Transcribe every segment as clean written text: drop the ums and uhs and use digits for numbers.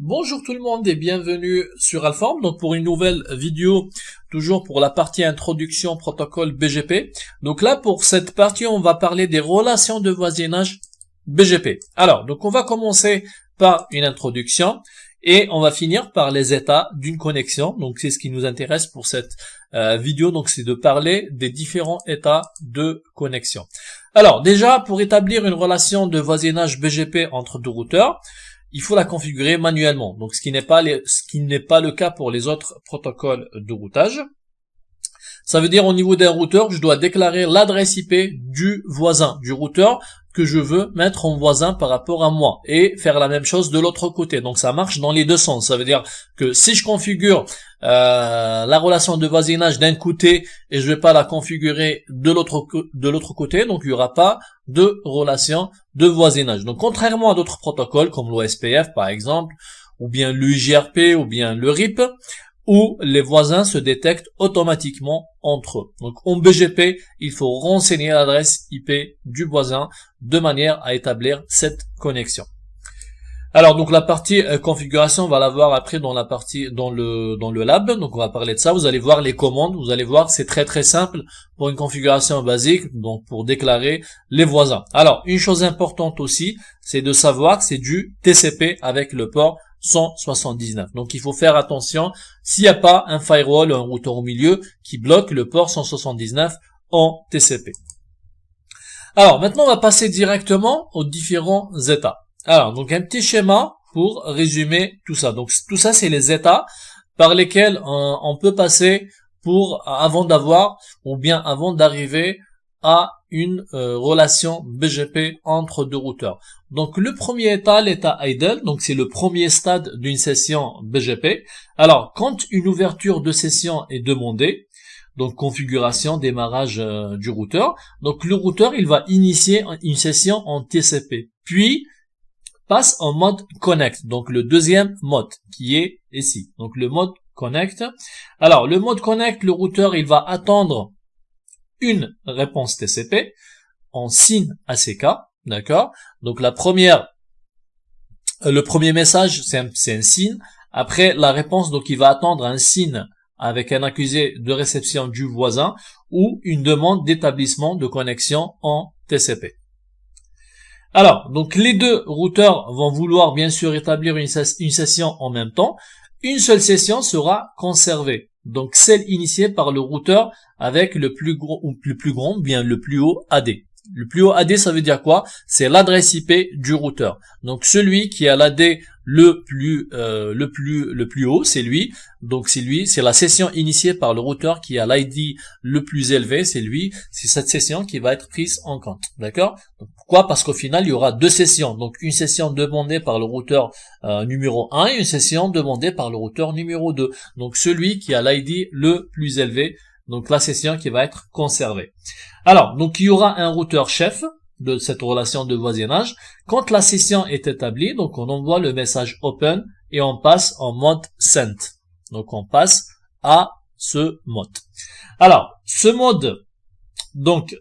Bonjour tout le monde et bienvenue sur Alform. Donc pour une nouvelle vidéo, toujours pour la partie introduction protocole BGP. Donc là pour cette partie, on va parler des relations de voisinage BGP. Alors, donc on va commencer par une introduction et on va finir par les états d'une connexion. Donc c'est ce qui nous intéresse pour cette vidéo. Donc c'est de parler des différents états de connexion. Alors déjà, pour établir une relation de voisinage BGP entre deux routeurs, il faut la configurer manuellement. Donc ce qui n'est pas le cas pour les autres protocoles de routage. Ça veut dire au niveau d'un routeur, je dois déclarer l'adresse IP du voisin, du routeur que je veux mettre en voisin par rapport à moi et faire la même chose de l'autre côté. Donc ça marche dans les deux sens. Ça veut dire que si je configure la relation de voisinage d'un côté et je vais pas la configurer de l'autre côté, donc il y aura pas de relation de voisinage. Donc contrairement à d'autres protocoles comme l'OSPF par exemple, ou bien l'UJRP ou bien le RIP, où les voisins se détectent automatiquement entre eux. Donc en BGP, il faut renseigner l'adresse IP du voisin de manière à établir cette connexion. Alors donc la partie configuration, on va la voir après dans la partie dans le lab. Donc on va parler de ça. Vous allez voir les commandes. Vous allez voir, c'est très simple pour une configuration basique. Donc pour déclarer les voisins. Alors une chose importante aussi, c'est de savoir que c'est du TCP avec le port 179. Donc il faut faire attention s'il n'y a pas un firewall ou un routeur au milieu qui bloque le port 179 en TCP. Alors maintenant on va passer directement aux différents états. Alors donc un petit schéma pour résumer tout ça. Donc tout ça c'est les états par lesquels on peut passer avant d'arriver à une relation BGP entre deux routeurs. Donc le premier état, l'état idle, donc c'est le premier stade d'une session BGP. Alors quand une ouverture de session est demandée, donc configuration, démarrage du routeur, donc le routeur il va initier une session en TCP, puis passe en mode connect, donc le deuxième mode qui est ici, donc le mode connect. Alors le mode connect, le routeur il va attendre une réponse TCP en signe ACK, d'accord? Donc le premier message c'est un signe. Après la réponse, donc il va attendre un signe avec un accusé de réception du voisin ou une demande d'établissement de connexion en TCP. Alors donc les deux routeurs vont vouloir bien sûr établir une session en même temps. Une seule session sera conservée. Donc celle initiée par le routeur avec le plus haut AD. Le plus haut AD, ça veut dire quoi? C'est l'adresse IP du routeur. Donc celui qui a l'AD le plus haut, c'est lui. Donc c'est la session initiée par le routeur qui a l'ID le plus élevé, c'est cette session qui va être prise en compte. D'accord? Pourquoi? Parce qu'au final, il y aura deux sessions. Donc une session demandée par le routeur numéro 1 et une session demandée par le routeur numéro 2. Donc celui qui a l'ID le plus élevé, donc la session qui va être conservée. Alors, donc il y aura un routeur chef de cette relation de voisinage. Quand la session est établie, donc on envoie le message open et on passe en mode sent. Donc on passe à ce mode. Alors, ce mode, donc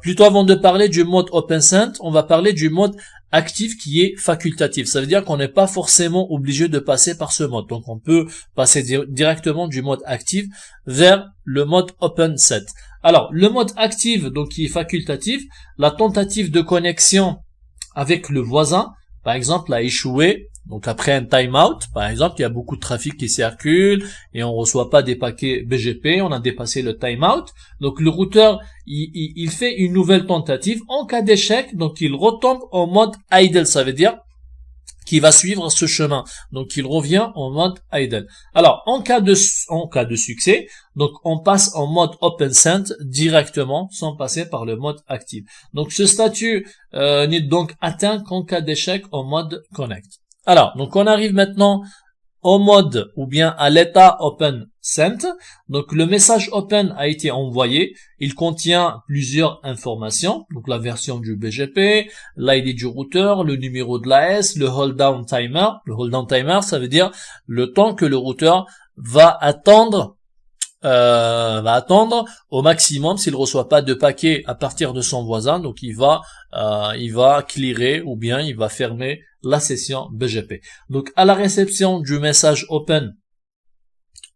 plutôt avant de parler du mode open sent, on va parler du mode actif qui est facultatif. Ça veut dire qu'on n'est pas forcément obligé de passer par ce mode. Donc on peut passer directement du mode actif vers le mode open set. Alors le mode actif, donc qui est facultatif, la tentative de connexion avec le voisin, par exemple, a échoué. Donc après un timeout, par exemple, il y a beaucoup de trafic qui circule et on reçoit pas des paquets BGP, on a dépassé le timeout. Donc le routeur, il fait une nouvelle tentative. En cas d'échec, donc il retombe en mode idle, ça veut dire qu'il va suivre ce chemin. Donc il revient en mode idle. Alors en cas de succès, donc on passe en mode open sent directement sans passer par le mode actif. Donc ce statut n'est donc atteint qu'en cas d'échec en mode connect. Alors, donc on arrive maintenant au mode ou bien à l'état open sent. Donc le message open a été envoyé. Il contient plusieurs informations. Donc la version du BGP, l'ID du routeur, le numéro de l'AS, le hold down timer. Le hold down timer, ça veut dire le temps que le routeur va attendre va attendre au maximum s'il reçoit pas de paquet à partir de son voisin, donc il va clearer ou bien il va fermer la session BGP. Donc à la réception du message open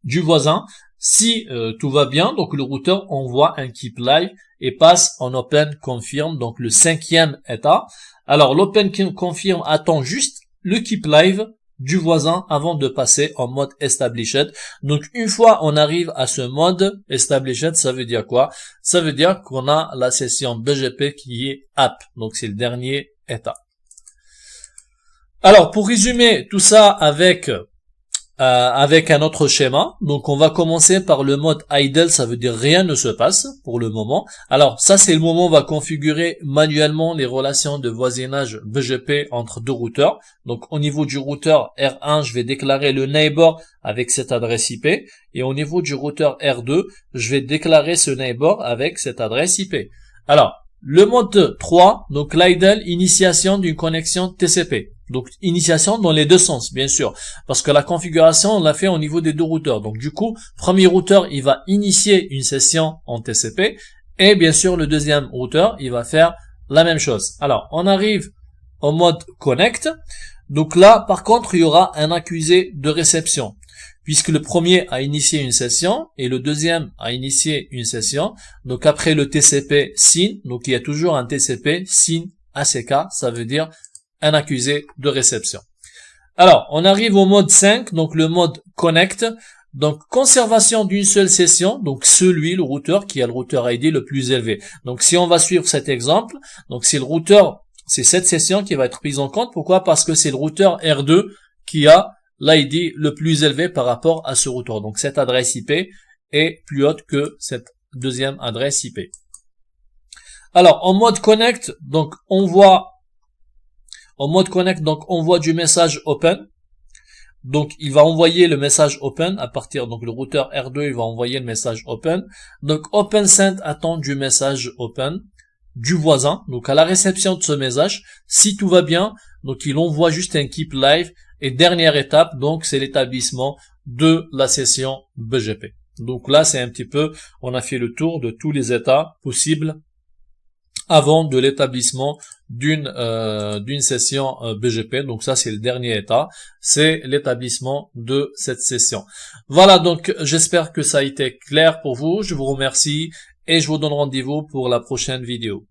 du voisin, si tout va bien, donc le routeur envoie un keep live et passe en open confirm, donc le 5e état. Alors l'open confirm attend juste le keep live du voisin avant de passer en mode established. Donc une fois on arrive à ce mode established, ça veut dire quoi? Ça veut dire qu'on a la session BGP qui est app. Donc c'est le dernier état. Alors pour résumer tout ça avec un autre schéma, donc on va commencer par le mode idle, ça veut dire rien ne se passe pour le moment. Alors ça c'est le moment où on va configurer manuellement les relations de voisinage BGP entre deux routeurs. Donc au niveau du routeur R1, je vais déclarer le neighbor avec cette adresse IP, et au niveau du routeur R2, je vais déclarer ce neighbor avec cette adresse IP. Alors le mode 3, donc l'idle, initiation d'une connexion TCP. Donc initiation dans les deux sens, bien sûr, parce que la configuration on l'a fait au niveau des deux routeurs. Donc du coup, premier routeur il va initier une session en TCP, et bien sûr le deuxième routeur il va faire la même chose. Alors on arrive au mode connect. Donc là par contre il y aura un accusé de réception, puisque le premier a initié une session et le deuxième a initié une session. Donc après le TCP SYN, donc il y a toujours un TCP SYN ACK, ça veut dire un accusé de réception. Alors, on arrive au mode 5, donc le mode connect. Donc, conservation d'une seule session, donc le routeur qui a le routeur ID le plus élevé. Donc, si on va suivre cet exemple, donc c'est le routeur, c'est cette session qui va être prise en compte. Pourquoi? Parce que c'est le routeur R2 qui a l'ID le plus élevé par rapport à ce routeur. Donc, cette adresse IP est plus haute que cette deuxième adresse IP. Alors, en mode connect, donc on voit du message open. Donc, il va envoyer le message open à partir, donc le routeur R2, il va envoyer le message open. Donc, open send attend du message open du voisin. Donc, à la réception de ce message, si tout va bien, donc il envoie juste un keep live. Et dernière étape, donc, c'est l'établissement de la session BGP. Donc là, c'est un petit peu, on a fait le tour de tous les états possibles avant de l'établissement d'une session BGP. Donc ça c'est le dernier état, c'est l'établissement de cette session. Voilà, donc j'espère que ça a été clair pour vous. Je vous remercie et je vous donne rendez-vous pour la prochaine vidéo.